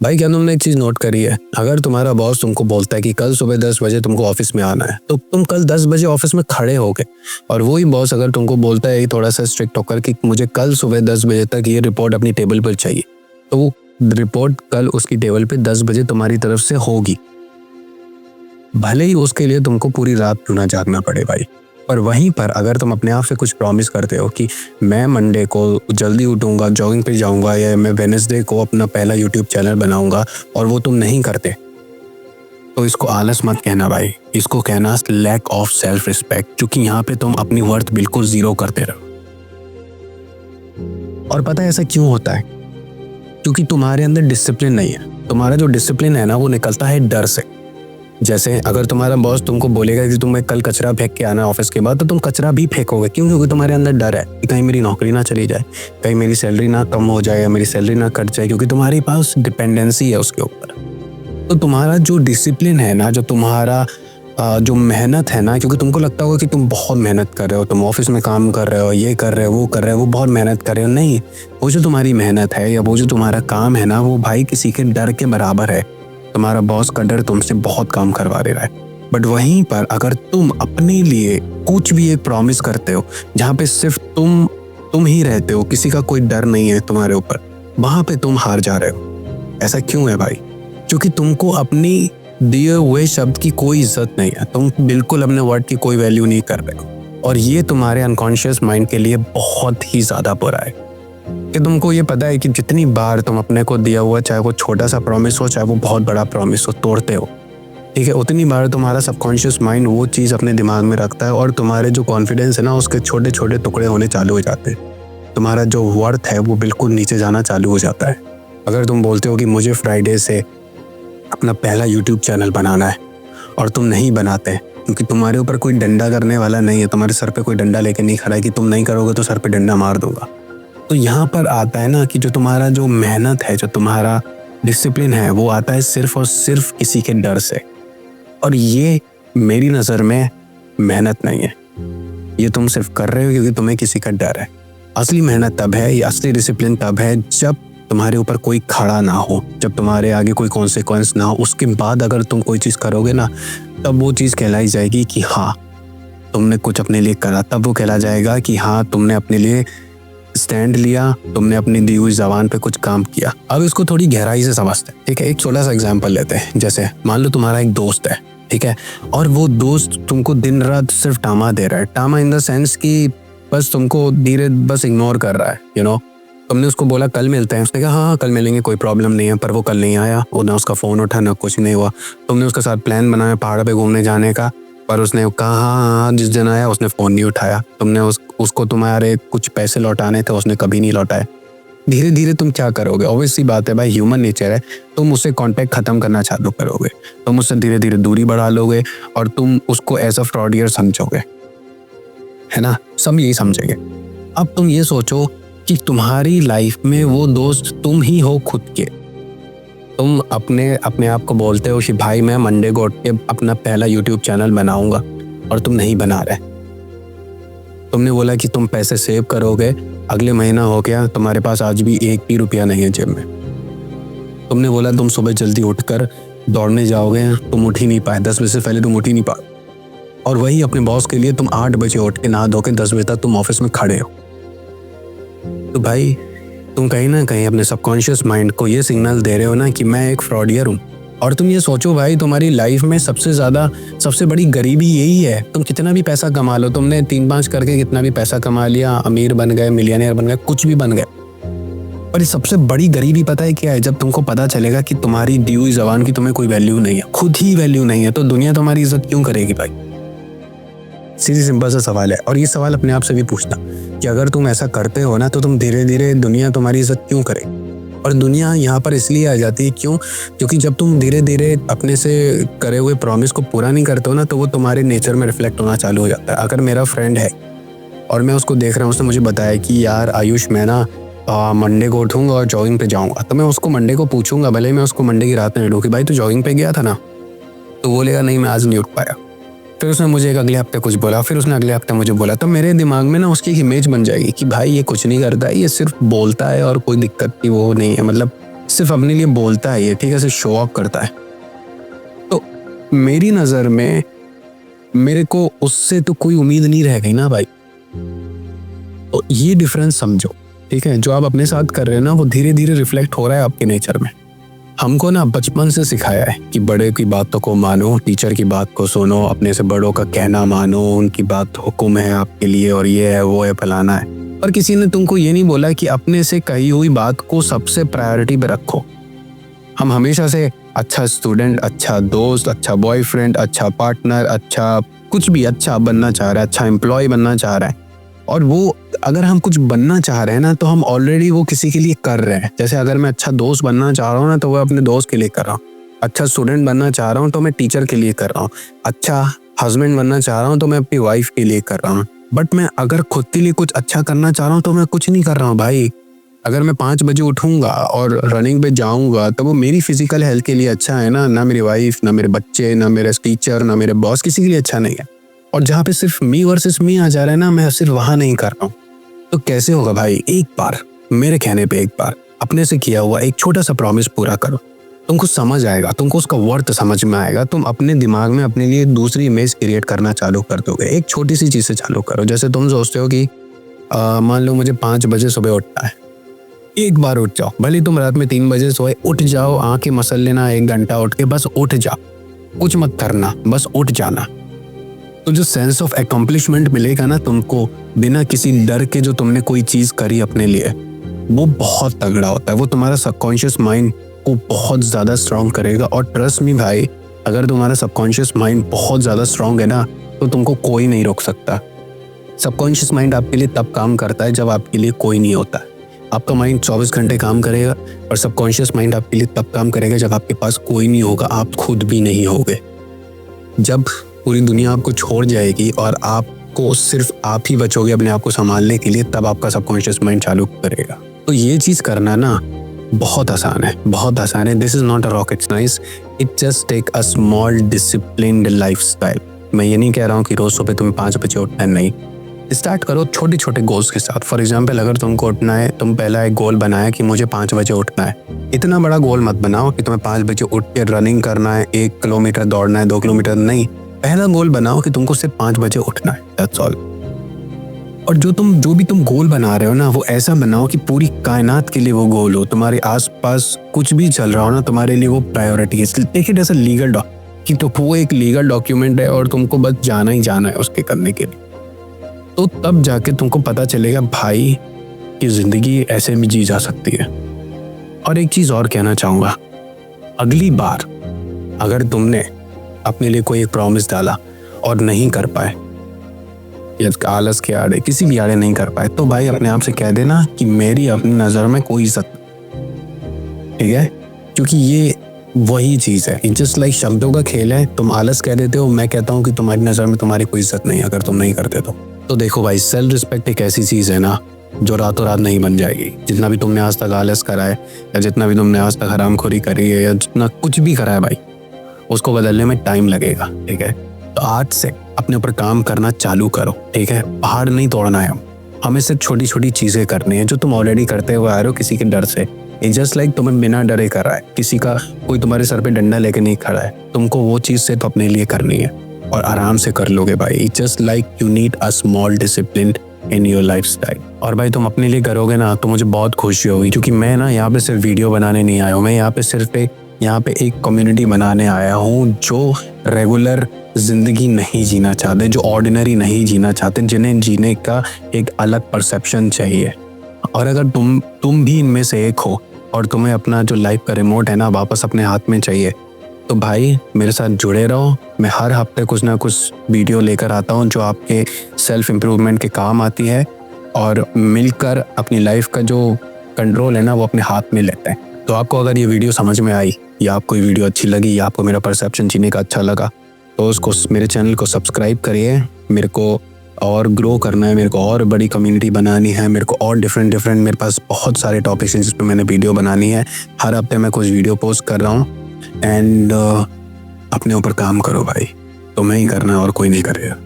भाई क्या तुमने एक चीज़ नोट करी है, अगर तुम्हारा बॉस तुमको बोलता है कि कल सुबह 10 बजे तुमको ऑफिस में आना है, तो तुम कल 10 बजे ऑफिस में खड़े होगे। और वही बॉस अगर तुमको बोलता है थोड़ा सा स्ट्रिक्ट होकर कि मुझे कल सुबह 10 बजे तक ये रिपोर्ट अपनी टेबल पर चाहिए, तो वो रिपोर्ट कल उसकी टेबल पे 10 बजे तुम्हारी तरफ से होगी, भले ही उसके लिए तुमको पूरी रात क्यों ना जागना पड़े भाई। पर वहीं पर अगर तुम अपने आप से कुछ प्रॉमिस करते हो कि मैं मंडे को जल्दी उठूंगा, जॉगिंग पे जाऊंगा, या मैं वेडनेसडे को अपना पहला यूट्यूब चैनल बनाऊंगा, और वो तुम नहीं करते, तो इसको आलस मत कहना भाई, इसको कहना लैक ऑफ सेल्फ रिस्पेक्ट, क्योंकि यहाँ पे तुम अपनी वर्थ बिल्कुल जीरो करते रहो। और पता है ऐसा क्यों होता है? क्योंकि तुम्हारे अंदर डिसिप्लिन नहीं है। तुम्हारा जो डिसिप्लिन है ना, वो निकलता है डर से। जैसे अगर तुम्हारा बॉस तुमको बोलेगा कि तुम्हें कल कचरा फेंक के आना ऑफिस के बाद, तो तुम कचरा भी फेंकोगे। क्यों? क्योंकि तुम्हारे अंदर डर है कि कहीं मेरी नौकरी ना चली जाए, कहीं मेरी सैलरी ना कम हो जाए, या मेरी सैलरी ना कट जाए, क्योंकि तुम्हारे पास डिपेंडेंसी है उसके ऊपर। तो तुम्हारा जो डिसिप्लिन है ना, जो तुम्हारा जो मेहनत है ना, क्योंकि तुमको लगता होगा कि तुम बहुत मेहनत कर रहे हो, तुम ऑफिस में काम कर रहे हो, ये कर रहे हो, वो कर रहे हो, वो बहुत मेहनत कर रहे हो। नहीं, वो जो तुम्हारी मेहनत है या वो जो तुम्हारा काम है ना, वो भाई किसी के डर के बराबर है। तुम्हारा बॉस का डर तुमसे बहुत काम करवा दे रहा है। बट वहीं पर अगर तुम अपने लिए कुछ भी एक प्रॉमिस करते हो जहाँ पे सिर्फ तुम ही रहते हो, किसी का कोई डर नहीं है तुम्हारे ऊपर, वहां पे तुम हार जा रहे हो। ऐसा क्यों है भाई? क्योंकि तुमको अपनी दिए हुए शब्द की कोई इज्जत नहीं है, तुम बिल्कुल अपने वर्ड की कोई वैल्यू नहीं कर रहे हो। और ये तुम्हारे अनकॉन्शियस माइंड के लिए बहुत ही ज्यादा बुरा है कि तुमको ये पता है कि जितनी बार तुम अपने को दिया हुआ, चाहे वो छोटा सा प्रॉमिस हो, चाहे वो बहुत बड़ा प्रॉमिस हो, तोड़ते हो, ठीक है, उतनी बार तुम्हारा सबकॉन्शियस माइंड वो चीज़ अपने दिमाग में रखता है, और तुम्हारे जो कॉन्फिडेंस है ना, उसके छोटे छोटे टुकड़े होने चालू हो जाते हैं। तुम्हारा जो वर्थ है वो बिल्कुल नीचे जाना चालू हो जाता है। अगर तुम बोलते हो कि मुझे फ्राइडे से अपना पहला यूट्यूब चैनल बनाना है, और तुम नहीं बनाते क्योंकि तुम्हारे ऊपर कोई डंडा करने वाला नहीं है, तुम्हारे सर पे कोई डंडा लेके नहीं खड़ा है कि तुम नहीं करोगे तो सर पे डंडा मार दूंगा, तो यहाँ पर आता है ना कि जो तुम्हारा जो मेहनत है, जो तुम्हारा डिसिप्लिन है, वो आता है सिर्फ और सिर्फ किसी के डर से। और ये मेरी नज़र में मेहनत नहीं है, ये तुम सिर्फ कर रहे हो क्योंकि तुम्हें किसी का डर है। असली मेहनत तब है, या असली डिसिप्लिन तब है जब तुम्हारे ऊपर कोई खड़ा ना हो, जब तुम्हारे आगे कोई कॉन्सिक्वेंस ना हो। उसके बाद अगर तुम कोई चीज़ करोगे ना, तब वो चीज़ कहलाई जाएगी कि हाँ तुमने कुछ अपने लिए करा। तब वो कहला जाएगा कि हाँ तुमने अपने लिए स्टैंड लिया, तुमने अपनी दी हुई ज़बान पे कुछ काम किया। अब इसको थोड़ी गहराई से समझते हैं, ठीक है। एक छोटा सा एग्जांपल लेते हैं। जैसे मान लो तुम्हारा एक दोस्त है, ठीक है, और वो दोस्त तुमको दिन रात सिर्फ टामा दे रहा है। टामा इन द सेंस कि बस तुमको धीरे बस इग्नोर कर रहा है, यू नो। तुमने उसको बोला कल मिलते हैं, उसने कहा हाँ कल मिलेंगे, कोई प्रॉब्लम नहीं है, पर वो कल नहीं आया। वो ना उसका फ़ोन उठा, ना कुछ नहीं हुआ। तुमने उसके साथ प्लान बनाया पहाड़ पे घूमने जाने का, पर उसने कहा हाँ जिस दिन आया उसने फ़ोन नहीं उठाया। तुमने उसको तुम्हारे कुछ पैसे लौटाने थे, उसने कभी नहीं लौटाए। धीरे धीरे तुम क्या करोगे? ऑब्वियस सी बात है भाई, ह्यूमन नेचर है, तुम उससे कांटेक्ट खत्म करना चालू करोगे। तुम उससे धीरे धीरे दूरी बढ़ा लोगे, और तुम उसको एज अ फ्रॉडियर समझोगे, है ना। सब यही समझेंगे। अब तुम ये सोचो कि तुम्हारी लाइफ में वो दोस्त तुम ही हो खुद के। तुम अपने आप को बोलते हो कि भाई मैं मंडे को उठ के अपना पहला यूट्यूब चैनल बनाऊंगा, और तुम नहीं बना रहे। तुमने बोला कि तुम पैसे सेव करोगे, अगले महीना हो गया, तुम्हारे पास आज भी एक भी रुपया नहीं है जेब में। तुमने बोला तुम सुबह जल्दी उठकर दौड़ने जाओगे, तुम उठ ही नहीं पाए। 10 बजे से पहले तुम उठ ही नहीं पाए, और वही अपने बॉस के लिए तुम 8 बजे उठ के नहा धो के 10 बजे तक तुम ऑफिस में खड़े हो। तो भाई तुम कहीं ना कहीं अपने सबकॉन्शियस माइंड को ये सिग्नल दे रहे हो ना कि मैं एक फ्रॉडियर हूँ। और तुम ये सोचो भाई, तुम्हारी लाइफ में सबसे बड़ी गरीबी यही है। तुम कितना भी पैसा कमा लो, तुमने 3-5 करके कितना भी पैसा कमा लिया, अमीर बन गए, मिलियनेयर बन गए, कुछ भी बन गए, पर सबसे बड़ी गरीबी पता है क्या है? जब तुमको पता चलेगा कि तुम्हारी दी हुई ज़बान की तुम्हें कोई वैल्यू नहीं है, खुद ही वैल्यू नहीं है, तो दुनिया तुम्हारी इज्जत क्यों करेगी भाई? सीधी सिंपल सा सवाल है। और ये सवाल अपने आप से भी पूछना कि अगर तुम ऐसा करते हो ना, तो तुम धीरे धीरे दुनिया तुम्हारी इज्जत क्यों करे? और दुनिया यहाँ पर इसलिए आ जाती है क्यों? क्योंकि जब तुम धीरे धीरे अपने से करे हुए प्रॉमिस को पूरा नहीं करते हो ना, तो वो तुम्हारे नेचर में रिफ्लेक्ट होना चालू हो जाता है। अगर मेरा फ्रेंड है और मैं उसको देख रहा हूँ, उसने मुझे बताया कि यार आयुष मैं ना मंडे को उठूँगा और जॉगिंग पे जाऊँगा, तो मैं उसको मंडे को पूछूंगा, भले मैं उसको मंडे की रात में उठूँ कि भाई तू जॉगिंग पे गया था ना, तो बोलेगा नहीं मैं आज नहीं उठ पाया। फिर उसने मुझे एक अगले हफ्ते कुछ बोला, फिर उसने अगले हफ्ते मुझे बोला, तो मेरे दिमाग में ना उसकी एक इमेज बन जाएगी कि भाई ये कुछ नहीं करता है, ये सिर्फ बोलता है और कोई दिक्कत की वो नहीं है, मतलब सिर्फ अपने लिए बोलता है ये, ठीक है, सिर्फ शो ऑफ करता है। तो मेरी नज़र में मेरे को उससे तो कोई उम्मीद नहीं रह गई ना भाई। तो ये डिफरेंस समझो, ठीक है। जो आप अपने साथ कर रहे हैं ना, वो धीरे धीरे रिफ्लेक्ट हो रहा है आपके नेचर में। हमको ना बचपन से सिखाया है कि बड़े की बातों को मानो, टीचर की बात को सुनो, अपने से बड़ों का कहना मानो, उनकी बात हुक्म है आपके लिए, और ये है वो है फलाना है। पर किसी ने तुमको ये नहीं बोला कि अपने से कही हुई बात को सबसे प्रायोरिटी पे रखो। हम हमेशा से अच्छा स्टूडेंट, अच्छा दोस्त, अच्छा बॉयफ्रेंड, अच्छा पार्टनर, अच्छा कुछ भी अच्छा बनना चाह रहा है, अच्छा एम्प्लॉय बनना चाह रहा है। और वो अगर हम कुछ बनना चाह रहे हैं ना, तो हम ऑलरेडी वो किसी के लिए कर रहे हैं। जैसे अगर मैं अच्छा दोस्त बनना चाह रहा हूँ ना, तो वो अपने दोस्त के लिए कर रहा हूँ। अच्छा स्टूडेंट बनना चाह रहा हूँ तो मैं टीचर के लिए कर रहा हूँ। अच्छा हस्बैंड बनना चाह रहा हूँ तो मैं अपनी वाइफ के लिए कर रहा हूँ। बट मैं अगर खुद के लिए कुछ अच्छा करना चाह रहा हूँ तो मैं कुछ नहीं कर रहा हूँ भाई। अगर मैं 5 बजे उठूंगा और रनिंग पे जाऊंगा तो वो मेरी फिजिकल हेल्थ के लिए अच्छा है ना मेरी वाइफ, ना मेरे बच्चे, ना मेरे टीचर, ना मेरे बॉस, किसी के लिए अच्छा नहीं है। और जहाँ पे सिर्फ मी वर्सेस मी आ जा रहा है ना, मैं सिर्फ वहां नहीं कर रहा हूँ। तो कैसे होगा भाई? एक बार मेरे कहने पे एक बार अपने से किया हुआ एक छोटा सा प्रॉमिस पूरा करो, तुमको समझ आएगा, तुमको उसका वर्थ समझ में आएगा। तुम अपने दिमाग में अपने लिए दूसरी इमेज क्रिएट करना चालू कर दोगे। एक छोटी सी चीज से चालू करो। जैसे तुम सोचते हो कि मान लो मुझे 5 बजे सुबह उठना है। एक बार उठ जाओ, भले तुम रात में 3 बजे सोए, उठ जाओ, आंखें मसल लेना 1 घंटा उठ के, बस उठ जाओ, कुछ मत करना, बस उठ जाना। तो जो सेंस ऑफ अकम्प्लिशमेंट मिलेगा ना तुमको, बिना किसी डर के जो तुमने कोई चीज करी अपने लिए, वो बहुत तगड़ा होता है। वो तुम्हारा सबकॉन्शियस माइंड को बहुत ज्यादा स्ट्रांग करेगा। और ट्रस्ट मी भाई, अगर तुम्हारा सबकॉन्शियस माइंड बहुत ज्यादा स्ट्रांग है ना, तो तुमको कोई नहीं रोक सकता। सबकॉन्शियस माइंड आपके लिए तब काम करता है जब आपके लिए कोई नहीं होता। आपका माइंड 24 घंटे काम करेगा, और सबकॉन्शियस माइंड आपके लिए तब काम करेगा जब आपके पास कोई नहीं होगा, आप खुद भी नहीं होगे। जब पूरी दुनिया आपको छोड़ जाएगी और आपको सिर्फ आप ही बचोगे अपने आप को संभालने के लिए, तब आपका सबकॉन्शियस माइंड चालू करेगा। तो ये चीज करना ना बहुत आसान है, बहुत आसान है। This is not a rocket science, it just take a small disciplined lifestyle. मैं ये नहीं कह रहा हूँ कि रोज सुबह तुम्हें 5 बजे उठना है, नहीं। स्टार्ट करो छोटे छोटे गोल्स के साथ। फॉर एग्जाम्पल, अगर तुमको उठना है, तुम पहला एक गोल बनाया कि मुझे 5 बजे उठना है। इतना बड़ा गोल मत बनाओ कि तुम्हें 5 बजे उठ के रनिंग करना है, 1 किलोमीटर दौड़ना है, 2 किलोमीटर, नहीं। पहला गोल बनाओ कि तुमको सिर्फ 5 बजे उठना है, दैट्स ऑल। और जो भी तुम गोल बना रहे हो ना, वो ऐसा बनाओ कि पूरी कायनात के लिए वो गोल हो। तुम्हारे आसपास कुछ भी चल रहा हो ना, तुम्हारे लिए वो प्रायोरिटी है। Take it as a legal कि तो वो एक लीगल डॉक्यूमेंट है और तुमको बस जाना ही जाना है उसके करने के लिए। तो तब जाके तुमको पता चलेगा भाई कि जिंदगी ऐसे भी जी जा सकती है। और एक चीज और कहना चाहूंगा, अगली बार अगर तुमने अपने लिए कोई एक प्रॉमिस डाला और नहीं कर पाए, या आलस के आड़े, किसी भी आड़े नहीं कर पाए, तो भाई अपने आप से कह देना कि मेरी अपनी नजर में कोई इज्जत, ठीक है? क्योंकि ये वही चीज है, जस्ट लाइक शब्दों का खेल है। तुम आलस कह देते हो, मैं कहता हूँ कि तुम्हारी नजर में तुम्हारी कोई इज्जत नहीं अगर तुम नहीं करते तो देखो भाई, सेल्फ रिस्पेक्ट एक ऐसी चीज है ना जो रातों रात नहीं बन जाएगी। जितना भी तुमने आज तक आलस करा है, या जितना भी तुमने आज तक हरामखोरी करी है, या जितना कुछ भी करा है भाई, उसको बदलने में टाइम लगेगा, ठीक है? तो आज से अपने ऊपर काम करना चालू करो, ठीक है? पहाड़ नहीं तोड़ना है हमें सिर्फ छोटी छोटी चीजें करनी है जो तुम ऑलरेडी करते हुए आ रहे हो किसी के डर से। जस्ट लाइक तुम्हें बिना डरे कर रहा है, किसी का कोई तुम्हारे सर पे डंडा लेके नहीं खड़ा है, तुमको वो चीज से तो अपने लिए करनी है और आराम से कर लोगे भाई। Just like you need a small discipline in your lifestyle. और भाई तुम अपने लिए करोगे ना तो मुझे बहुत खुशी होगी, क्योंकि मैं ना यहाँ पे सिर्फ वीडियो बनाने नहीं आया हूँ, मैं यहाँ पे एक कम्युनिटी बनाने आया हूँ जो रेगुलर जिंदगी नहीं जीना चाहते, जो ऑर्डिनरी नहीं जीना चाहते, जिन्हें जीने का एक अलग परसेप्शन चाहिए। और अगर तुम भी इनमें से एक हो और तुम्हें अपना जो लाइफ का रिमोट है ना वापस अपने हाथ में चाहिए, तो भाई मेरे साथ जुड़े रहो। मैं हर हफ्ते कुछ ना कुछ वीडियो लेकर आता हूँ जो आपके सेल्फ इम्प्रूवमेंट के काम आती है, और मिलकर अपनी लाइफ का जो कंट्रोल है ना वो अपने हाथ में लेते हैं। तो आपको अगर ये वीडियो समझ में आई, या आपको ये वीडियो अच्छी लगी, या आपको मेरा परसेप्शन जीने का अच्छा लगा, तो उसको मेरे चैनल को सब्सक्राइब करिए। मेरे को और ग्रो करना है, मेरे को और बड़ी कम्युनिटी बनानी है, मेरे को और डिफरेंट मेरे पास बहुत सारे टॉपिक्स हैं जिस पे मैंने वीडियो बनानी है। हर हफ्ते मैं कुछ वीडियो पोस्ट कर रहा हूँ। एंड अपने ऊपर काम करो भाई, तुम्हें ही करना है और कोई नहीं करेगा।